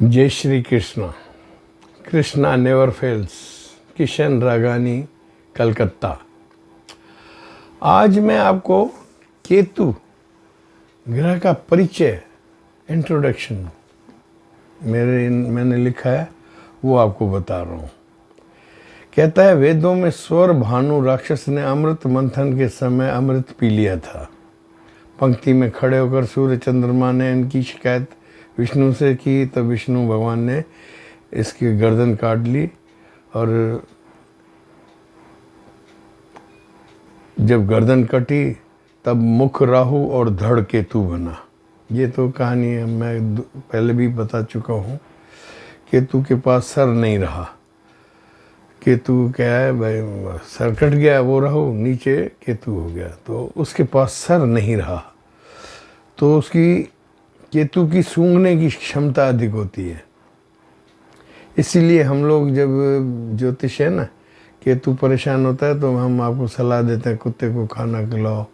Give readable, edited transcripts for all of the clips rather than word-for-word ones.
जय Shri Krishna. Krishna never fails. Kishan Ragani, Calcutta. आज मैं आपको केतु ग्रह का परिचय, इंट्रोडक्शन मैंने लिखा है, वो आपको बता रहा हूँ। कहता है, वेदों में स्वर भानु राक्षस ने अमृत मंथन के समय अमृत पी लिया था। पंक्ति में खड़े होकर सूर्य चंद्रमा ने इनकी शिकायत विष्णु से की, तब विष्णु भगवान ने इसकी गर्दन काट ली, और जब गर्दन कटी तब मुख राहु और धड़ केतु बना। ये तो कहानी है, मैं पहले भी बता चुका हूँ। केतु के पास सर नहीं रहा। केतु क्या है भाई, सर कट गया, वो राहु नीचे केतु हो गया, तो उसके पास सर नहीं रहा। तो उसकी केतु की सूंघने की क्षमता अधिक होती है। इसीलिए हम लोग जब ज्योतिष है ना, केतु परेशान होता है तो हम आपको सलाह देते हैं कुत्ते को खाना खिलाओ।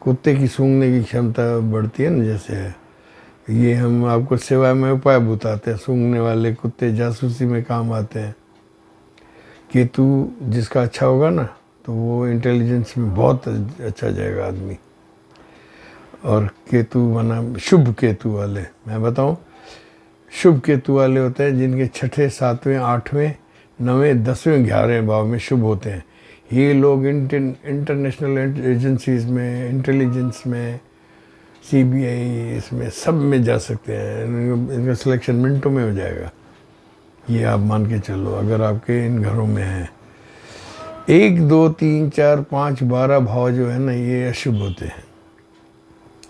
कुत्ते की सूंघने की क्षमता बढ़ती है ना, जैसे ये हम आपको सेवा में उपाय बताते हैं। सूंघने वाले कुत्ते जासूसी में काम आते हैं। केतु जिसका अच्छा होगा ना, तो वो इंटेलिजेंस में बहुत अच्छा जाएगा आदमी। और केतु बना शुभ केतु वाले, मैं बताऊं, शुभ केतु वाले होते हैं जिनके छठे, सातवें, आठवें, नवें, 10वें, 11वें भाव में शुभ होते हैं। ये लोग इंटरनेशनल एजेंसीज में, इंटेलिजेंस में, सीबीआई, इसमें सब में जा सकते हैं। इनका सिलेक्शन मिनटों में हो जाएगा। ये आप मान के चलो, अगर आपके इन घरों में है। 1, 2, 3, 4, 5, 12 भाव जो है ना, ये अशुभ होते हैं।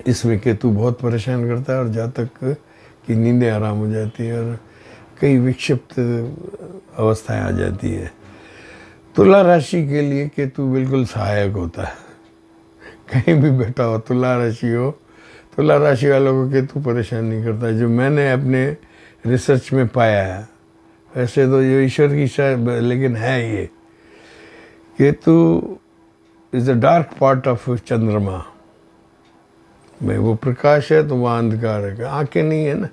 इसमें केतु बहुत परेशान करता है, और जातक की नींदें आराम हो जाती है और कई विक्षिप्त अवस्थाएं आ जाती है। तुला राशि के लिए केतु बिल्कुल सहायक होता है। कहीं भी बैठा हो, तुला राशि हो, तुला राशि वालों को केतु परेशान नहीं करता, जो मैंने अपने रिसर्च में पाया है। वैसे तो ये ईश्वर की शायद, लेकिन है ये Ketu is the dark part of चंद्रमा। भाई वो प्रकाश है तो वहाँ अंधकार है, आंखें नहीं है ना,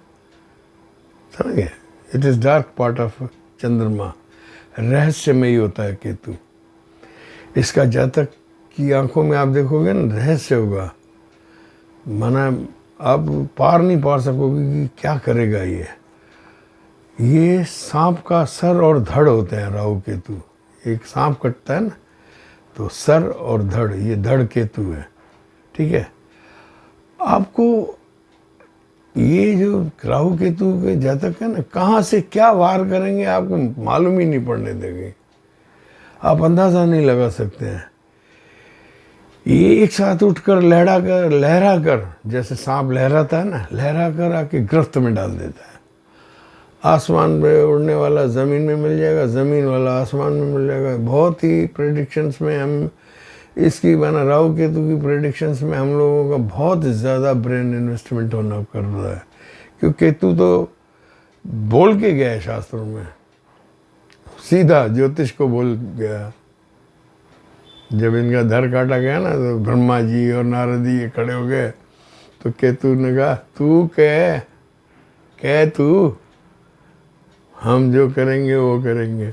समझ गए। It is dark part of चंद्रमा। रहस्यमयी होता है केतु। इसका जातक की आंखों में आप देखोगे ना, रहस्य होगा। माना आप पार नहीं पा सकोगे कि क्या करेगा ये सांप का सर और धड़ होते हैं राहु केतु। एक सांप कटता है ना, तो सर और धड़, ये धड़ केतु है, ठीक है। आपको ये जो राहु केतु के जातक है ना, कहाँ से क्या वार करेंगे आपको मालूम ही नहीं पड़ने देंगे। आप अंदाजा नहीं लगा सकते हैं। ये एक साथ उठकर लहरा कर, जैसे सांप लहराता है ना, लहरा कर आके गिरफ्त में डाल देता है। आसमान में उड़ने वाला ज़मीन में मिल जाएगा, ज़मीन वाला आसमान में मिल जाएगा। बहुत ही प्रेडिक्शंस में हम इसकी बना, राहु केतु की प्रेडिक्शंस में हम लोगों का बहुत ज़्यादा ब्रेन इन्वेस्टमेंट होना कर रहा है। क्योंकि केतु तो बोल के गया है शास्त्रों में, सीधा ज्योतिष को बोल गया। जब इनका धर काटा गया ना, तो ब्रह्मा जी और नारद जी ये खड़े हो गए, तो केतु ने कहा, तू कह तू, हम जो करेंगे वो करेंगे।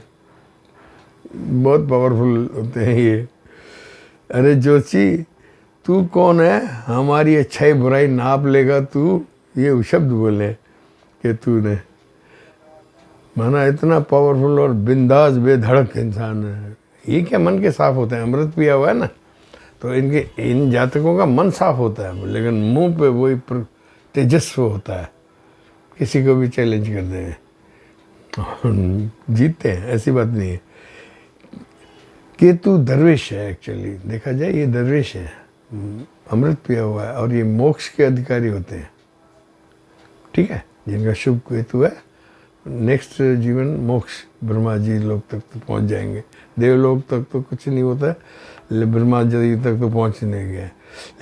बहुत पावरफुल होते हैं ये। अरे जोशी, तू कौन है, हमारी अच्छाई बुराई नाप लेगा तू, ये शब्द बोले केतु ने। माना इतना पावरफुल और बिंदास बेधड़क इंसान है। ये क्या, मन के साफ होते हैं, अमृत पिया हुआ है ना, तो इन जातकों का मन साफ होता है, लेकिन मुंह पे वही तेजस्व होता है। किसी को भी चैलेंज कर देंगे, जीतते हैं, ऐसी बात नहीं है। केतु दरवेश है, एक्चुअली देखा जाए ये दरवेश है, अमृत पिया हुआ है, और ये मोक्ष के अधिकारी होते हैं, ठीक है। जिनका शुभ केतु है, नेक्स्ट जीवन मोक्ष, ब्रह्मा जी लोग तक तो पहुंच जाएंगे। देवलोक तक तो कुछ नहीं होता है, ब्रह्मा जी तक तो पहुंच नहीं गए।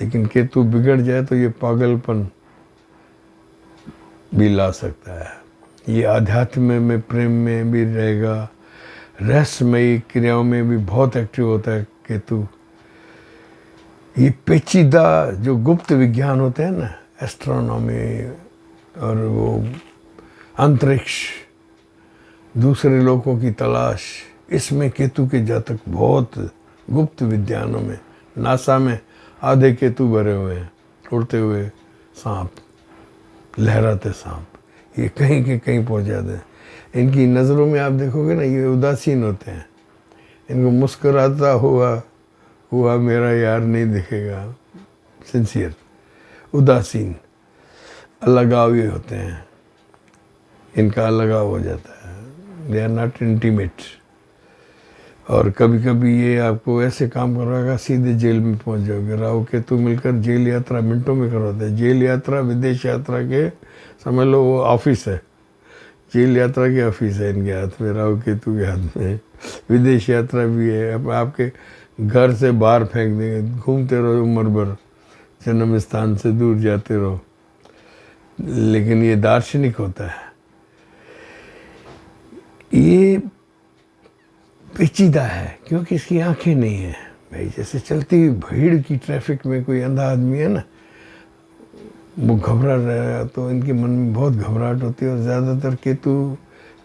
लेकिन केतु बिगड़ जाए तो ये पागलपन भी ला सकता है। ये आध्यात्म में, प्रेम में भी रहेगा, रहस्यमयी क्रियाओं में भी बहुत एक्टिव होता है केतु। ये पेचीदा जो गुप्त विज्ञान होते हैं ना, एस्ट्रोनॉमी और वो अंतरिक्ष, दूसरे लोगों की तलाश, इसमें केतु के जातक बहुत गुप्त विज्ञानों में, नासा में आधे केतु भरे हुए हैं, उड़ते हुए सांप, लहराते सांप, ये कहीं के कहीं पहुंच जाते हैं। इनकी नज़रों में आप देखोगे ना, ये उदासीन होते हैं। इनको मुस्कुराता हुआ मेरा यार नहीं दिखेगा, सिंसियर, उदासीन, अलगावी होते हैं, इनका अलगाव हो जाता है, दे आर नॉट इंटीमेट। और कभी कभी ये आपको ऐसे काम करवाएगा सीधे जेल में पहुंच जाओगे। राहु केतु मिलकर जेल यात्रा मिनटों में करवाते हैं। जेल यात्रा विदेश यात्रा के समझ लो वो ऑफिस है, जेल यात्रा की ऑफिस है इनके हाथ में, राहु केतु के हाथ में। विदेश यात्रा भी है, अब आपके घर से बाहर फेंक देंगे, घूमते रहो उम्र भर, जन्म स्थान से दूर जाते रहो। लेकिन ये दार्शनिक होता है, ये पेचीदा है क्योंकि इसकी आंखें नहीं है भाई। जैसे चलती हुई भीड़ की ट्रैफिक में कोई अंधा आदमी है ना, वो घबरा रहा है तो इनके मन में बहुत घबराहट होती है। और ज़्यादातर केतु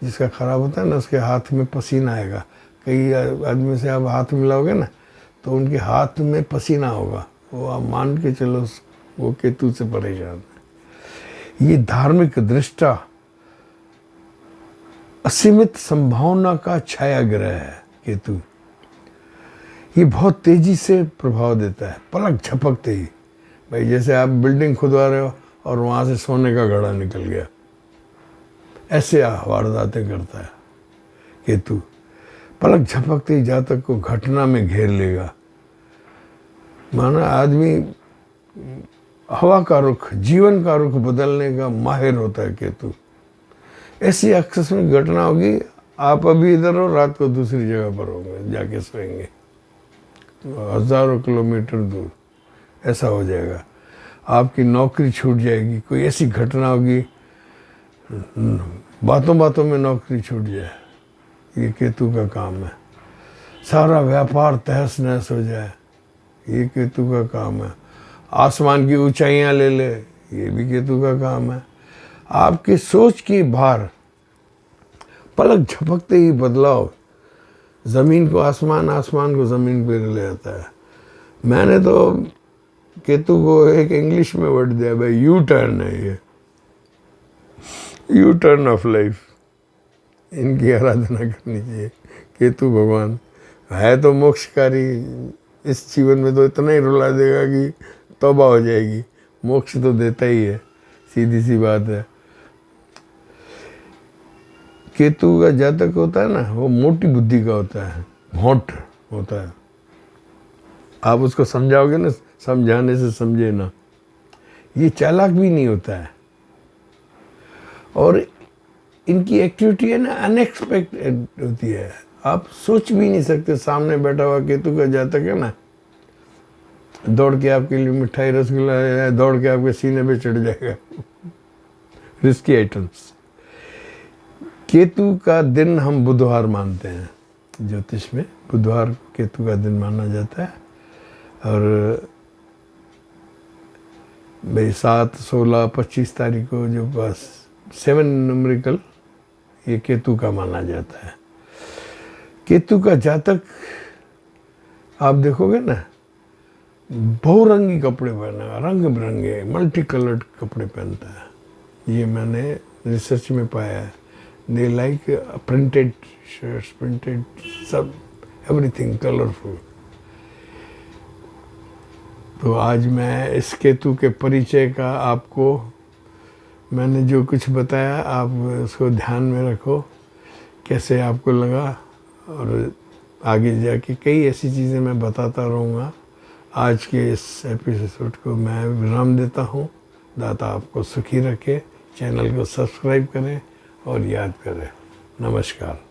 जिसका ख़राब होता है ना, उसके हाथ में पसीना आएगा। कई आदमी से आप हाथ मिलाओगे ना तो उनके हाथ में पसीना होगा, वो आप मान के चलो वो केतु से परेशान है। ये धार्मिक दृष्टा, असीमित संभावना का छाया ग्रह है केतु। ये बहुत तेजी से प्रभाव देता है, पलक झपकते ही। भाई जैसे आप बिल्डिंग खुदवा रहे हो और वहाँ से सोने का घड़ा निकल गया, ऐसे वारदातें करता है केतु। पलक झपकते ही जातक को घटना में घेर लेगा। माना आदमी हवा का रुख, जीवन का रुख बदलने का माहिर होता है केतु। ऐसी आकस्मिक घटना होगी, आप अभी इधर हो, रात को दूसरी जगह पर होंगे, जाके सोएंगे, हजारों किलोमीटर दूर, ऐसा हो जाएगा। आपकी नौकरी छूट जाएगी, कोई ऐसी घटना होगी, बातों बातों में नौकरी छूट जाए, ये केतु का काम है। सारा व्यापार तहस नहस हो जाए, ये केतु का काम है। आसमान की ऊंचाइयां ले ले, ये भी केतु का काम है। आपकी सोच की भार, पलक झपकते ही बदलाव, ज़मीन को आसमान, आसमान को ज़मीन पे ले आता है। मैंने तो केतु को एक इंग्लिश में वर्ड दिया भाई, यू टर्न है ये, यू टर्न ऑफ लाइफ। इनकी आराधना करनी चाहिए। केतु भगवान है तो मोक्षकारी, इस जीवन में तो इतना ही रुला देगा कि तौबा हो जाएगी। मोक्ष तो देता ही है, सीधी सी बात है। केतु का जातक होता है ना, वो मोटी बुद्धि का होता है, भोंट होता है। आप उसको समझाओगे ना, समझाने से समझे ना, ये चालाक भी नहीं होता है। और इनकी एक्टिविटी है ना अनएक्सपेक्टेड होती है, आप सोच भी नहीं सकते। सामने बैठा हुआ केतु का जातक है ना, दौड़ के आपके लिए मिठाई रसगुल्ला दौड़ के आपके सीने पे चढ़ जाएगा। Risky items. केतु का दिन हम बुधवार मानते हैं, ज्योतिष में बुधवार केतु का दिन माना जाता है। और भाई 7, 16, 25 तारीख को जो बस 7 न्यूमेरिकल ये केतु का माना जाता है। केतु का जातक आप देखोगे ना, बहुरंगी कपड़े पहना, रंग बिरंगे मल्टी कलर्ड कपड़े पहनता है। ये मैंने रिसर्च में पाया है। They like printed shirts, printed सब, एवरीथिंग कलरफुल। तो आज मैं इस केतु के परिचय का आपको मैंने जो कुछ बताया, आप उसको ध्यान में रखो, कैसे आपको लगा। और आगे जाके कई ऐसी चीज़ें मैं बताता रहूँगा। आज के इस एपिसोड को मैं विराम देता हूँ। दाता आपको सुखी रखे। चैनल को सब्सक्राइब करें और याद करें। नमस्कार।